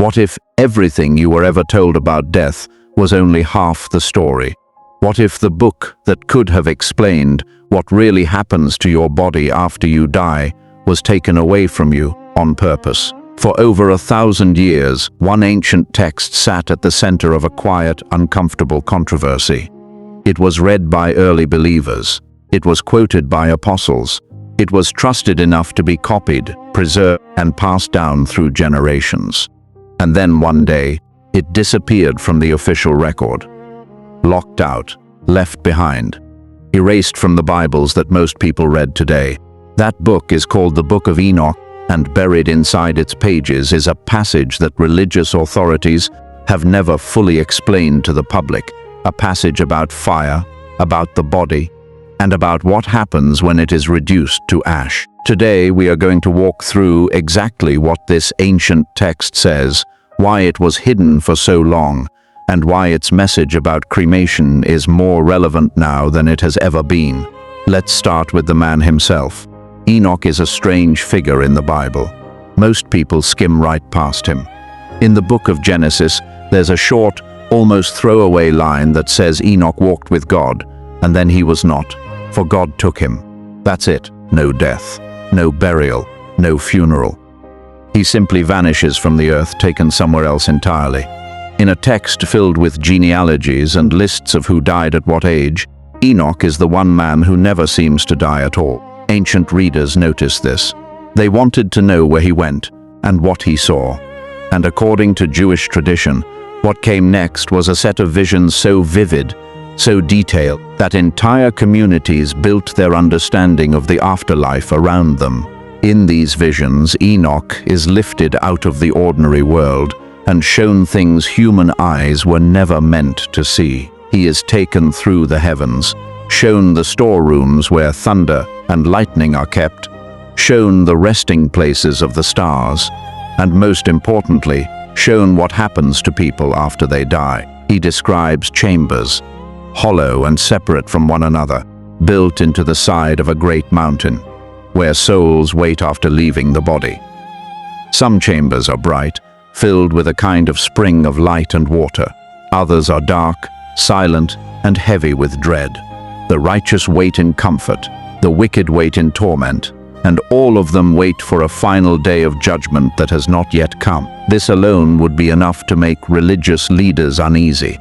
What if everything you were ever told about death was only half the story? What if the book that could have explained what really happens to your body after you die was taken away from you on purpose? For over 1,000 years, one ancient text sat at the center of a quiet, uncomfortable controversy. It was read by early believers. It was quoted by apostles. It was trusted enough to be copied, preserved, and passed down through generations. And then one day, it disappeared from the official record. Locked out, left behind, erased from the Bibles that most people read today. That book is called the Book of Enoch, and buried inside its pages is a passage that religious authorities have never fully explained to the public. A passage about fire, about the body, and about what happens when it is reduced to ash. Today we are going to walk through exactly what this ancient text says, why it was hidden for so long, and why its message about cremation is more relevant now than it has ever been. Let's start with the man himself. Enoch is a strange figure in the Bible. Most people skim right past him. In the book of Genesis, there's a short, almost throwaway line that says Enoch walked with God, and then he was not, for God took him. That's it. No death, no burial, no funeral. He simply vanishes from the earth, taken somewhere else entirely. In a text filled with genealogies and lists of who died at what age, Enoch is the one man who never seems to die at all. Ancient readers noticed this. They wanted to know where he went and what he saw. And according to Jewish tradition, what came next was a set of visions so vivid, so detailed, that entire communities built their understanding of the afterlife around them. In these visions, Enoch is lifted out of the ordinary world and shown things human eyes were never meant to see. He is taken through the heavens, shown the storerooms where thunder and lightning are kept, shown the resting places of the stars, and most importantly, shown what happens to people after they die. He describes chambers, hollow and separate from one another, built into the side of a great mountain, where souls wait after leaving the body. Some chambers are bright, filled with a kind of spring of light and water. Others are dark, silent, and heavy with dread. The righteous wait in comfort, the wicked wait in torment, and all of them wait for a final day of judgment that has not yet come. This alone would be enough to make religious leaders uneasy.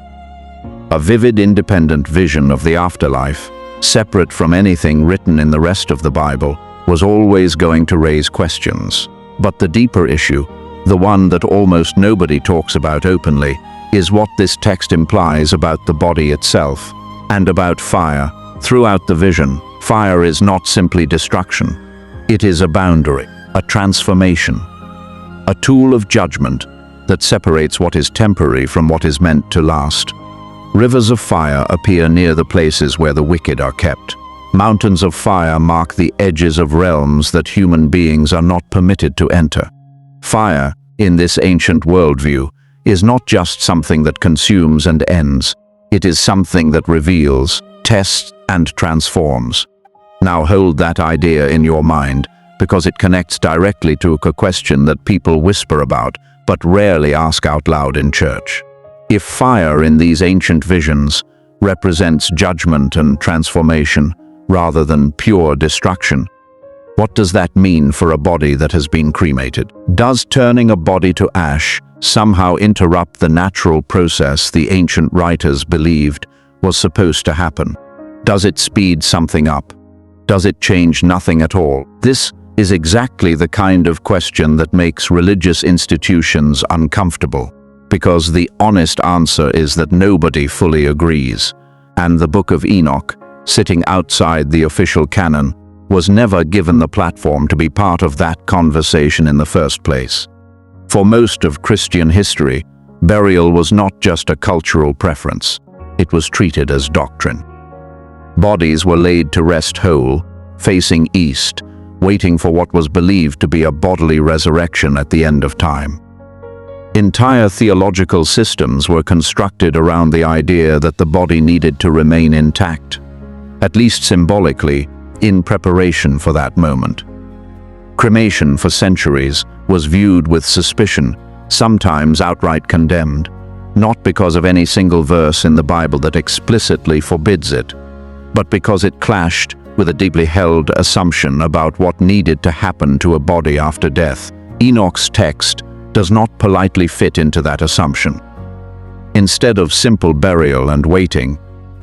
A vivid, independent vision of the afterlife, separate from anything written in the rest of the Bible, was always going to raise questions. But the deeper issue, the one that almost nobody talks about openly, is what this text implies about the body itself and about fire. Throughout the vision, fire is not simply destruction. It is a boundary, a transformation, a tool of judgment that separates what is temporary from what is meant to last. Rivers of fire appear near the places where the wicked are kept. Mountains of fire mark the edges of realms that human beings are not permitted to enter. Fire, in this ancient worldview, is not just something that consumes and ends. It is something that reveals, tests, and transforms. Now hold that idea in your mind, because it connects directly to a question that people whisper about, but rarely ask out loud in church. If fire in these ancient visions represents judgment and transformation, rather than pure destruction, what does that mean for a body that has been cremated? Does turning a body to ash somehow interrupt the natural process the ancient writers believed was supposed to happen? Does it speed something up? Does it change nothing at all? This is exactly the kind of question that makes religious institutions uncomfortable, because the honest answer is that nobody fully agrees, and the Book of Enoch, sitting outside the official canon, was never given the platform to be part of that conversation in the first place. For most of Christian history, burial was not just a cultural preference. It was treated as doctrine. Bodies were laid to rest whole, facing east, waiting for what was believed to be a bodily resurrection at the end of time. Entire theological systems were constructed around the idea that the body needed to remain intact, at least symbolically, in preparation for that moment. Cremation for centuries was viewed with suspicion sometimes outright condemned, not because of any single verse in the Bible that explicitly forbids it, but because it clashed with a deeply held assumption about what needed to happen to a body after death. Enoch's text does not politely fit into that assumption. Instead of simple burial and waiting,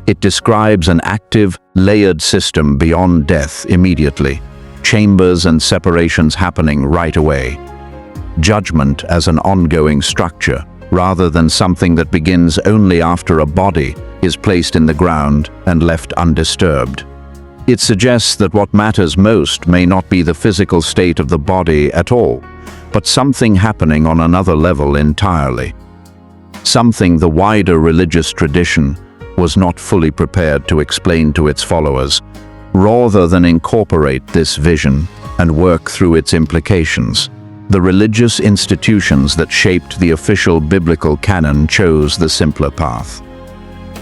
it describes an active, layered system beyond death immediately, chambers and separations happening right away. Judgment as an ongoing structure, rather than something that begins only after a body is placed in the ground and left undisturbed. It suggests that what matters most may not be the physical state of the body at all, but something happening on another level entirely. Something the wider religious tradition was not fully prepared to explain to its followers, rather than incorporate this vision and work through its implications. The religious institutions that shaped the official biblical canon chose the simpler path.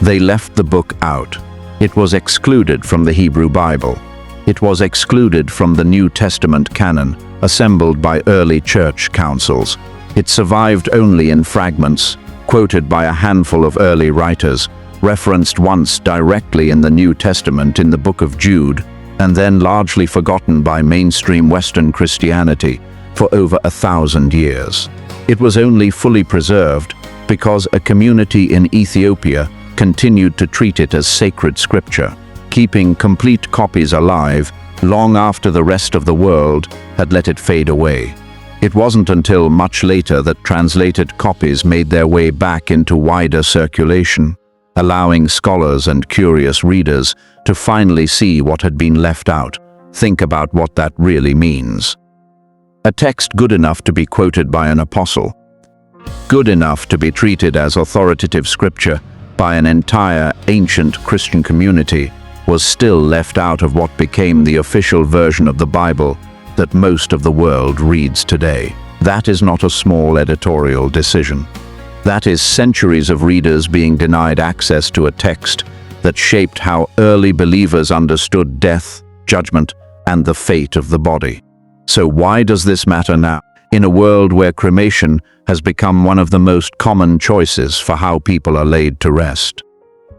They left the book out. It was excluded from the Hebrew Bible. It was excluded from the New Testament canon, assembled by early church councils. It survived only in fragments, quoted by a handful of early writers, referenced once directly in the New Testament in the Book of Jude, and then largely forgotten by mainstream Western Christianity for over 1,000 years. It was only fully preserved because a community in Ethiopia continued to treat it as sacred scripture, keeping complete copies alive long after the rest of the world had let it fade away. It wasn't until much later that translated copies made their way back into wider circulation, allowing scholars and curious readers to finally see what had been left out. Think about what that really means. A text good enough to be quoted by an apostle, good enough to be treated as authoritative scripture by an entire ancient Christian community, was still left out of what became the official version of the Bible that most of the world reads today. That is not a small editorial decision. That is centuries of readers being denied access to a text that shaped how early believers understood death, judgment, and the fate of the body. So why does this matter now, in a world where cremation has become one of the most common choices for how people are laid to rest?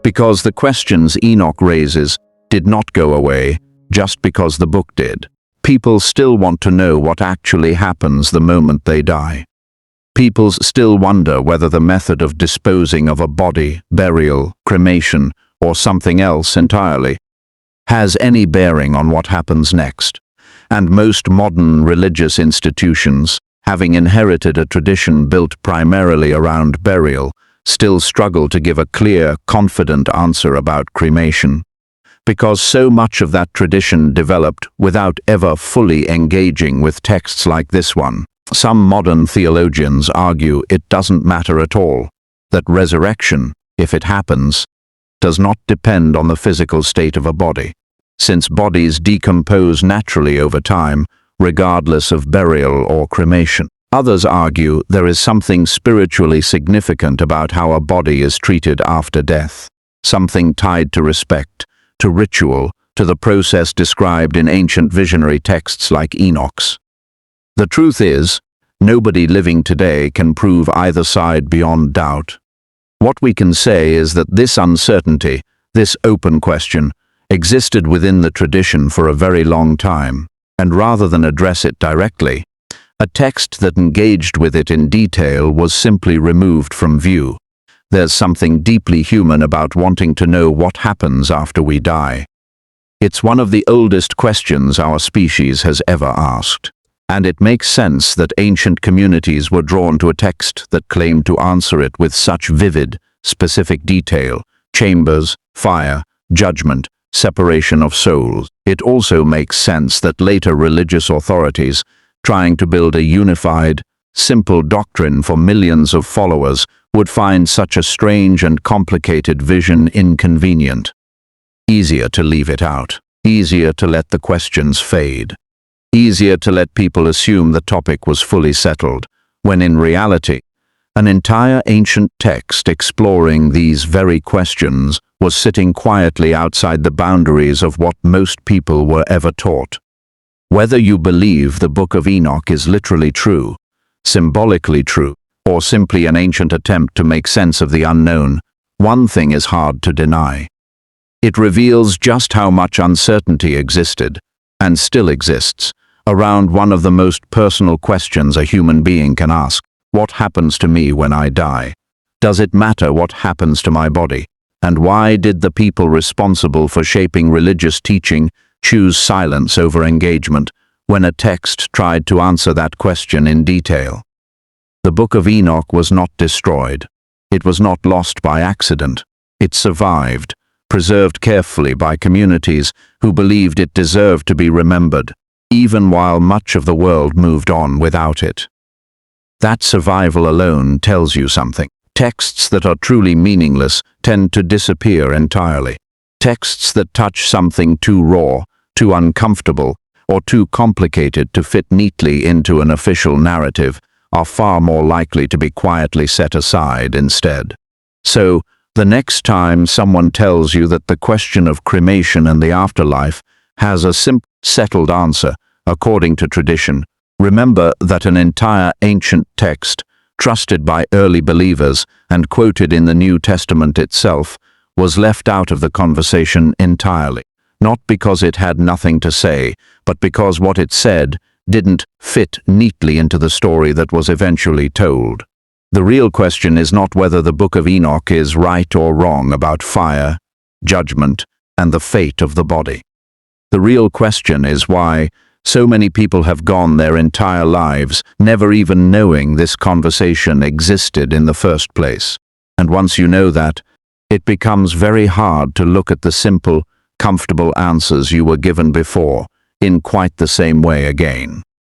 Because the questions Enoch raises did not go away just because the book did. People still want to know what actually happens the moment they die. People still wonder whether the method of disposing of a body, burial, cremation, or something else entirely, has any bearing on what happens next. And most modern religious institutions, having inherited a tradition built primarily around burial, still struggle to give a clear, confident answer about cremation. Because so much of that tradition developed without ever fully engaging with texts like this one. Some modern theologians argue it doesn't matter at all, that resurrection, if it happens, does not depend on the physical state of a body, since bodies decompose naturally over time, regardless of burial or cremation. Others argue there is something spiritually significant about how a body is treated after death, something tied to respect, to ritual, to the process described in ancient visionary texts like Enoch's. The truth is, nobody living today can prove either side beyond doubt. What we can say is that this uncertainty, this open question, existed within the tradition for a very long time, and rather than address it directly, a text that engaged with it in detail was simply removed from view. There's something deeply human about wanting to know what happens after we die. It's one of the oldest questions our species has ever asked. And it makes sense that ancient communities were drawn to a text that claimed to answer it with such vivid, specific detail: chambers, fire, judgment, separation of souls. It also makes sense that later religious authorities, trying to build a unified, simple doctrine for millions of followers, would find such a strange and complicated vision inconvenient. Easier to leave it out, easier to let the questions fade. Easier to let people assume the topic was fully settled, when in reality, an entire ancient text exploring these very questions was sitting quietly outside the boundaries of what most people were ever taught. Whether you believe the Book of Enoch is literally true, symbolically true, or simply an ancient attempt to make sense of the unknown, one thing is hard to deny. It reveals just how much uncertainty existed, and still exists, around one of the most personal questions a human being can ask. What happens to me when I die? Does it matter what happens to my body? And why did the people responsible for shaping religious teaching choose silence over engagement when a text tried to answer that question in detail? The Book of Enoch was not destroyed. It was not lost by accident. It survived, preserved carefully by communities who believed it deserved to be remembered, even while much of the world moved on without it. That survival alone tells you something. Texts that are truly meaningless tend to disappear entirely. Texts that touch something too raw, too uncomfortable, or too complicated to fit neatly into an official narrative are far more likely to be quietly set aside instead. So, the next time someone tells you that the question of cremation and the afterlife has a simple, settled answer, according to tradition, remember that an entire ancient text, trusted by early believers and quoted in the New Testament itself, was left out of the conversation entirely. Not because it had nothing to say, but because what it said didn't fit neatly into the story that was eventually told. The real question is not whether the Book of Enoch is right or wrong about fire, judgment, and the fate of the body. The real question is why so many people have gone their entire lives never even knowing this conversation existed in the first place. And once you know that, it becomes very hard to look at the simple, comfortable answers you were given before in quite the same way again.